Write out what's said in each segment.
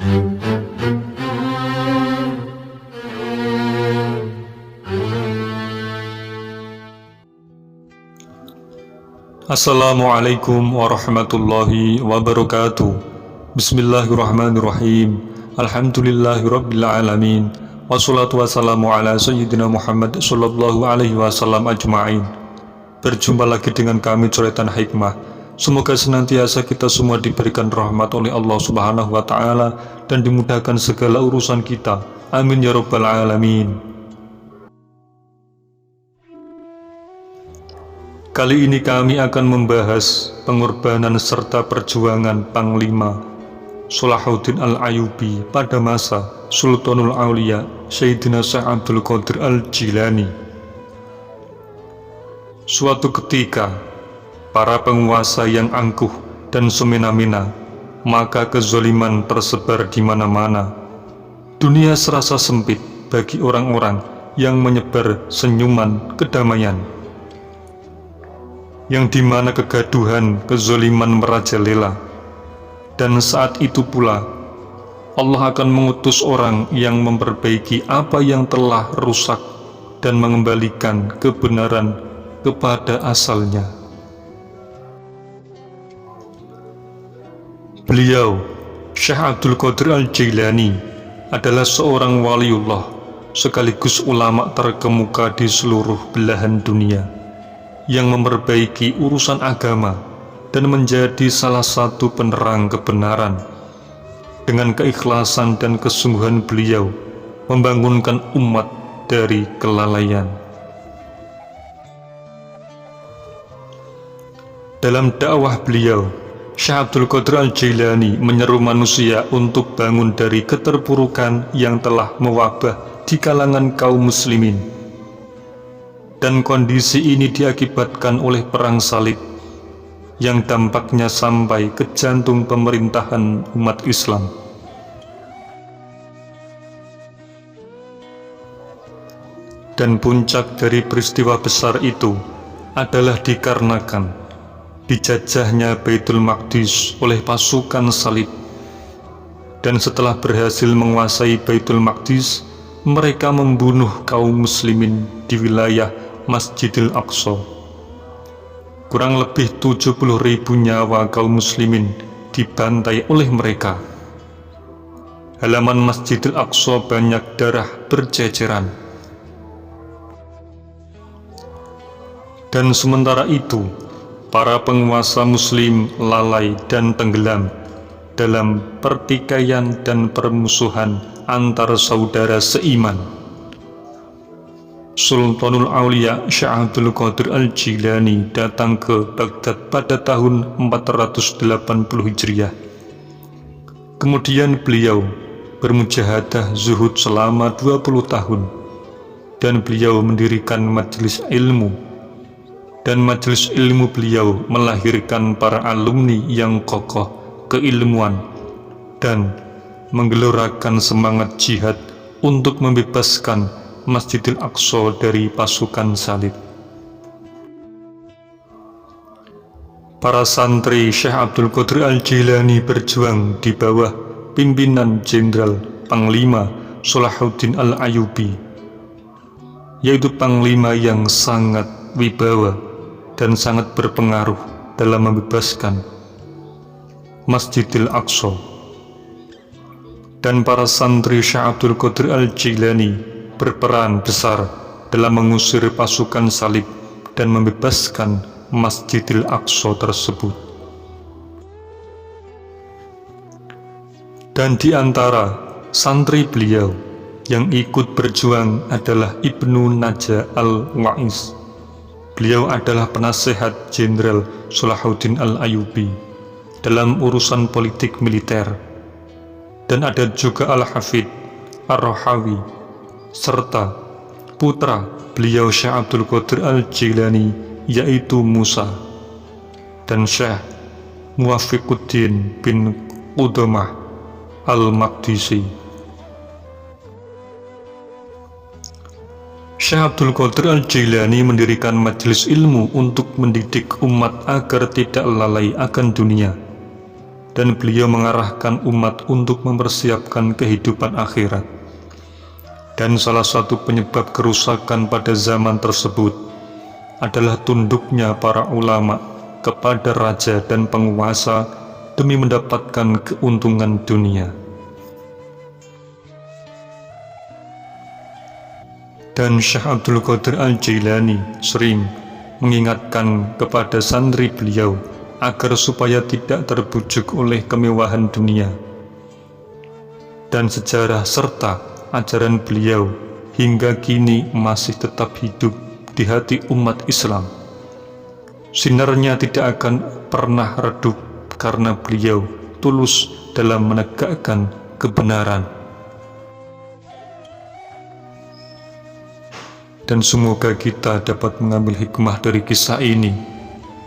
Assalamualaikum warahmatullahi wabarakatuh. Bismillahirrahmanirrahim. Alhamdulillahirrabbilalamin. Wassalatu wassalamu ala sayyidina Muhammad sallallahu alaihi wasallam ajma'in. Berjumpa lagi dengan kami Coretan Hikmah. Semoga senantiasa kita semua diberikan rahmat oleh Allah subhanahu wa ta'ala dan dimudahkan segala urusan kita. Amin ya rabbal alamin. Kali ini kami akan membahas pengorbanan serta perjuangan Panglima Salahuddin Al-Ayyubi pada masa Sultanul Aulia Sayyidina Syekh Abdul Qadir Al-Jilani. Suatu ketika, para penguasa yang angkuh dan semena-mena, maka kezaliman tersebar di mana-mana. Dunia serasa sempit bagi orang-orang yang menyebar senyuman kedamaian, yang dimana kegaduhan, kezaliman merajalela. Dan saat itu pula Allah akan mengutus orang yang memperbaiki apa yang telah rusak dan mengembalikan kebenaran kepada asalnya. Beliau, Syekh Abdul Qadir Al-Jilani, adalah seorang waliullah sekaligus ulama terkemuka di seluruh belahan dunia yang memperbaiki urusan agama dan menjadi salah satu penerang kebenaran. Dengan keikhlasan dan kesungguhan beliau membangunkan umat dari kelalaian. Dalam dakwah beliau, Syekh Abdul Qadir Al-Jilani menyeru manusia untuk bangun dari keterpurukan yang telah mewabah di kalangan kaum muslimin. Dan kondisi ini diakibatkan oleh perang salib yang dampaknya sampai ke jantung pemerintahan umat Islam. Dan puncak dari peristiwa besar itu adalah dikarenakan dijajahnya Baitul Maqdis oleh pasukan salib. Dan setelah berhasil menguasai Baitul Maqdis, mereka membunuh kaum muslimin di wilayah Masjidil Aqsa. Kurang lebih 70.000 nyawa kaum muslimin dibantai oleh mereka. Halaman Masjidil Aqsa banyak darah berceceran. Dan sementara itu, para penguasa muslim lalai dan tenggelam dalam pertikaian dan permusuhan antar saudara seiman. Sultanul Aulia Syekh Abdul Qadir Al-Jilani datang ke Baghdad pada tahun 480 Hijriah. Kemudian beliau bermujahadah zuhud selama 20 tahun, dan beliau mendirikan majelis ilmu. Dan majelis ilmu beliau melahirkan para alumni yang kokoh keilmuan dan menggelorakan semangat jihad untuk membebaskan Masjidil Aqsa dari pasukan salib. Para santri Syekh Abdul Qadir Al-Jilani berjuang di bawah pimpinan Jenderal Panglima Salahuddin Al-Ayyubi, yaitu panglima yang sangat wibawa dan sangat berpengaruh dalam membebaskan Masjidil Aqsa. Dan para santri Syekh Abdul Qadir Al-Jilani berperan besar dalam mengusir pasukan salib dan membebaskan Masjidil Aqsa tersebut. Dan di antara santri beliau yang ikut berjuang adalah Ibnu Najah Al-Wa'iz. Beliau adalah penasehat Jenderal Salahuddin Al-Ayyubi dalam urusan politik militer. Dan ada juga Al-Hafidh Ar-Rahawi serta putra beliau Syekh Abdul Qadir Al-Jilani, yaitu Musa, dan Syekh Muwafiquddin bin Qudamah Al-Maqdisi. Syekh Abdul Qadir Al-Jilani mendirikan majelis ilmu untuk mendidik umat agar tidak lalai akan dunia. dan beliau mengarahkan umat untuk mempersiapkan kehidupan akhirat. Dan salah satu penyebab kerusakan pada zaman tersebut adalah tunduknya para ulama kepada raja dan penguasa demi mendapatkan keuntungan dunia. Dan Syekh Abdul Qadir Al-Jailani sering mengingatkan kepada santri beliau agar supaya tidak terbujuk oleh kemewahan dunia. Dan sejarah serta ajaran beliau hingga kini masih tetap hidup di hati umat Islam. Sinarnya tidak akan pernah redup karena beliau tulus dalam menegakkan kebenaran. Dan semoga kita dapat mengambil hikmah dari kisah ini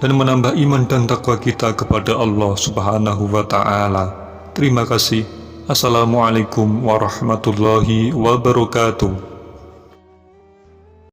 dan menambah iman dan takwa kita kepada Allah Subhanahu wa Ta'ala. Terima kasih. Assalamualaikum warahmatullahi wabarakatuh.